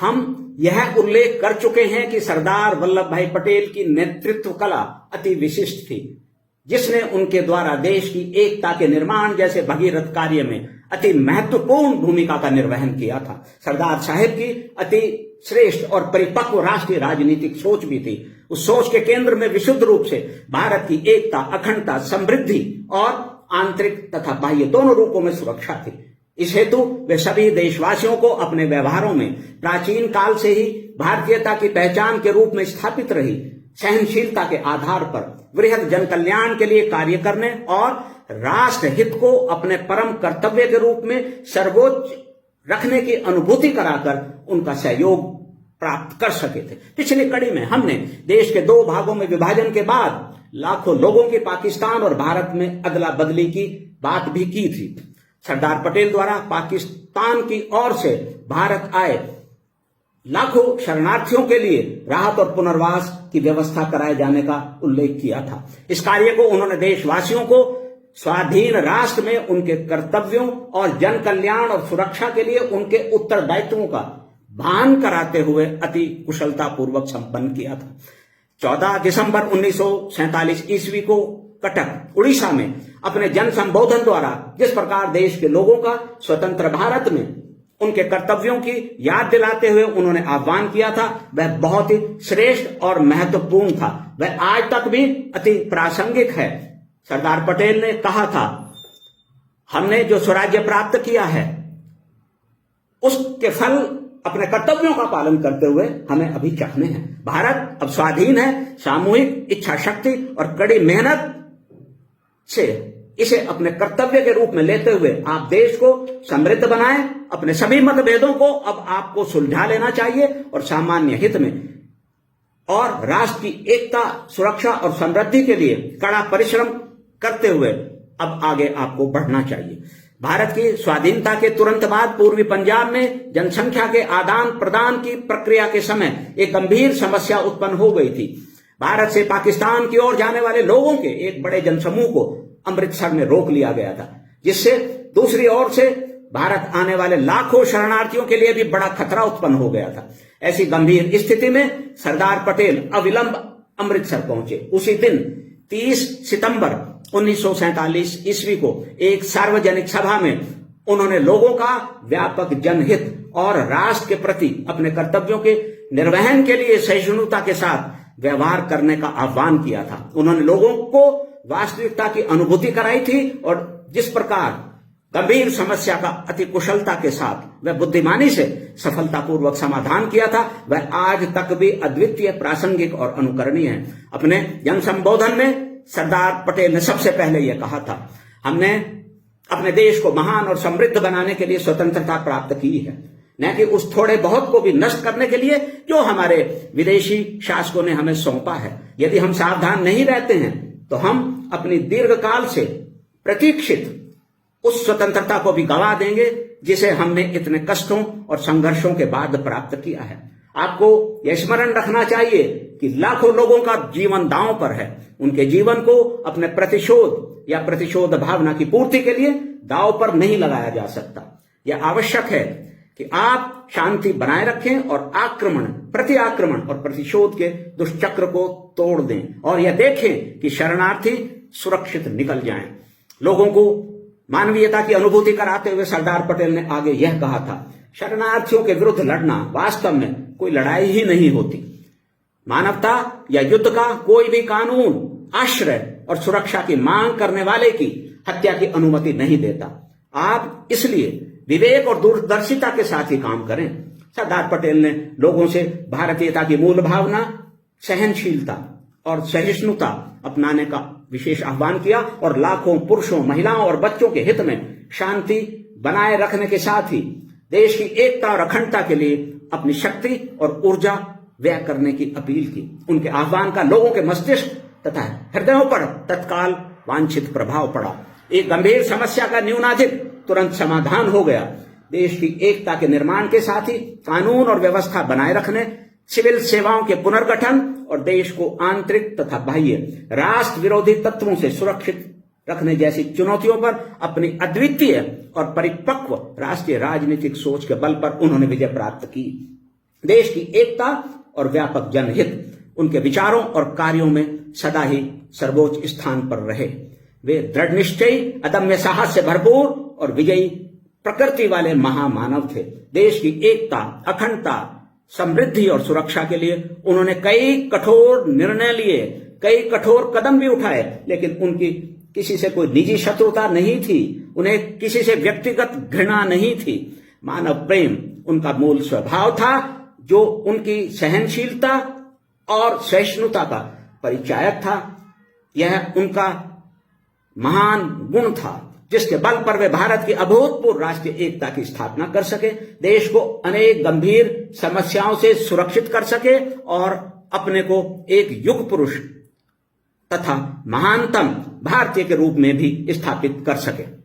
हम यह उल्लेख कर चुके हैं कि सरदार वल्लभ भाई पटेल की नेतृत्व कला अति विशिष्ट थी, जिसने उनके द्वारा देश की एकता के निर्माण जैसे भगीरथ कार्य में अति महत्वपूर्ण भूमिका का निर्वहन किया था। सरदार साहब की अति श्रेष्ठ और परिपक्व राष्ट्रीय राजनीतिक सोच भी थी। उस सोच के केंद्र में विशुद्ध रूप से भारत की एकता, अखंडता, समृद्धि और आंतरिक तथा बाह्य दोनों रूपों में सुरक्षा थी। इस हेतु वे सभी देशवासियों को अपने व्यवहारों में प्राचीन काल से ही भारतीयता की पहचान के रूप में स्थापित रही सहनशीलता के आधार पर वृहद जन कल्याण के लिए कार्य करने और राष्ट्र हित को अपने परम कर्तव्य के रूप में सर्वोच्च रखने की अनुभूति कराकर उनका सहयोग प्राप्त कर सके थे। पिछली कड़ी में हमने देश के दो भागों में विभाजन के बाद लाखों लोगों की पाकिस्तान और भारत में अदला बदली की बात भी की थी। सरदार पटेल द्वारा पाकिस्तान की ओर से भारत आए लाखों शरणार्थियों के लिए राहत और पुनर्वास की व्यवस्था कराए जाने का उल्लेख किया था। इस कार्य को उन्होंने देशवासियों को स्वाधीन राष्ट्र में उनके कर्तव्यों और जन कल्याण और सुरक्षा के लिए उनके उत्तरदायित्वों का भान कराते हुए अति कुशलता पूर्वक संपन्न किया था। 14 दिसंबर 1947 ईस्वी को कटक, उड़ीसा में अपने जन संबोधन द्वारा जिस प्रकार देश के लोगों का स्वतंत्र भारत में उनके कर्तव्यों की याद दिलाते हुए उन्होंने आह्वान किया था, वह बहुत ही श्रेष्ठ और महत्वपूर्ण था। वह आज तक भी अति प्रासंगिक है। सरदार पटेल ने कहा था, हमने जो स्वराज्य प्राप्त किया है उसके फल अपने कर्तव्यों का पालन करते हुए हमें अभी चखने हैं। भारत अब स्वाधीन है। सामूहिक इच्छा शक्ति और कड़ी मेहनत से इसे अपने कर्तव्य के रूप में लेते हुए आप देश को समृद्ध बनाएं। अपने सभी मतभेदों को अब आपको सुलझा लेना चाहिए और सामान्य हित में और राष्ट्र की एकता, सुरक्षा और समृद्धि के लिए कड़ा परिश्रम करते हुए अब आगे आपको बढ़ना चाहिए। भारत की स्वाधीनता के तुरंत बाद पूर्वी पंजाब में जनसंख्या के आदान प्रदान की प्रक्रिया के समय एक गंभीर समस्या उत्पन्न हो गई थी। भारत से पाकिस्तान की ओर जाने वाले लोगों के एक बड़े जनसमूह को अमृतसर में रोक लिया गया था, जिससे दूसरी ओर से भारत आने वाले लाखों शरणार्थियों के लिए भी बड़ा खतरा उत्पन्न हो गया था। ऐसी गंभीर स्थिति में सरदार पटेल अविलंब अमृतसर पहुंचे। उसी दिन 30 सितंबर 1947 ईस्वी को एक सार्वजनिक सभा में उन्होंने लोगों का व्यापक जनहित और राष्ट्र के प्रति अपने कर्तव्यों के निर्वहन के लिए सहिष्णुता के साथ व्यवहार करने का आह्वान किया था। उन्होंने लोगों को वास्तविकता की अनुभूति कराई थी और जिस प्रकार गंभीर समस्या का अति कुशलता के साथ वह बुद्धिमानी से सफलतापूर्वक समाधान किया था, वह आज तक भी अद्वितीय, प्रासंगिक और अनुकरणीय है। अपने जन संबोधन में सरदार पटेल ने सबसे पहले यह कहा था, हमने अपने देश को महान और समृद्ध बनाने के लिए स्वतंत्रता प्राप्त की है, न कि उस थोड़े बहुत को भी नष्ट करने के लिए जो हमारे विदेशी शासकों ने हमें सौंपा है। यदि हम सावधान नहीं रहते हैं तो हम अपनी दीर्घकाल से प्रतीक्षित उस स्वतंत्रता को भी गंवा देंगे जिसे हमने इतने कष्टों और संघर्षों के बाद प्राप्त किया है। आपको यह स्मरण रखना चाहिए कि लाखों लोगों का जीवन दांव पर है। उनके जीवन को अपने प्रतिशोध या प्रतिशोध भावना की पूर्ति के लिए दांव पर नहीं लगाया जा सकता। यह आवश्यक है कि आप शांति बनाए रखें और आक्रमण, प्रति आक्रमण और प्रतिशोध के दुष्चक्र को तोड़ दें और यह देखें कि शरणार्थी सुरक्षित निकल जाएं। लोगों को मानवीयता की अनुभूति कराते हुए सरदार पटेल ने आगे यह कहा था, शरणार्थियों के विरुद्ध लड़ना वास्तव में कोई लड़ाई ही नहीं होती। मानवता या युद्ध का कोई भी कानून आश्रय और सुरक्षा की मांग करने वाले की हत्या की अनुमति नहीं देता। आप इसलिए विवेक और दूरदर्शिता के साथ ही काम करें। सरदार पटेल ने लोगों से भारतीयता की मूल भावना, सहनशीलता और सहिष्णुता अपनाने का विशेष आह्वान किया और लाखों पुरुषों, महिलाओं और बच्चों के हित में शांति बनाए रखने के साथ ही देश की एकता और अखंडता के लिए अपनी शक्ति और ऊर्जा व्यय करने की अपील की। उनके आह्वान का लोगों के मस्तिष्क तथा हृदयों पर तत्काल वांछित प्रभाव पड़ा। एक गंभीर समस्या का न्यूनाधिक तुरंत समाधान हो गया। देश की एकता के निर्माण के साथ ही कानून और व्यवस्था बनाए रखने, सिविल सेवाओं के पुनर्गठन और देश को आंतरिक तथा बाह्य राष्ट्र विरोधी तत्वों से सुरक्षित रखने जैसी चुनौतियों पर अपनी अद्वितीय और परिपक्व राष्ट्रीय राजनीतिक सोच के बल पर उन्होंने विजय प्राप्त की। देश की एकता और व्यापक जनहित उनके विचारों और कार्यों में सदा ही सर्वोच्च स्थान पर रहे। वे दृढ़ निश्चयी, अदम्य साहस से भरपूर और विजयी प्रकृति वाले महामानव थे। देश की एकता, अखंडता, समृद्धि और सुरक्षा के लिए उन्होंने कई कठोर निर्णय लिए, कई कठोर कदम भी उठाए, लेकिन उनकी किसी से कोई निजी शत्रुता नहीं थी, उन्हें किसी से व्यक्तिगत घृणा नहीं थी। मानव प्रेम उनका मूल स्वभाव था, जो उनकी सहनशीलता और सहिष्णुता का परिचायक था। यह उनका महान गुण था, जिसके बल पर वे भारत की अभूतपूर्व राष्ट्रीय एकता की स्थापना कर सके, देश को अनेक गंभीर समस्याओं से सुरक्षित कर सके और अपने को एक युग पुरुष तथा महानतम भारतीय के रूप में भी स्थापित कर सके।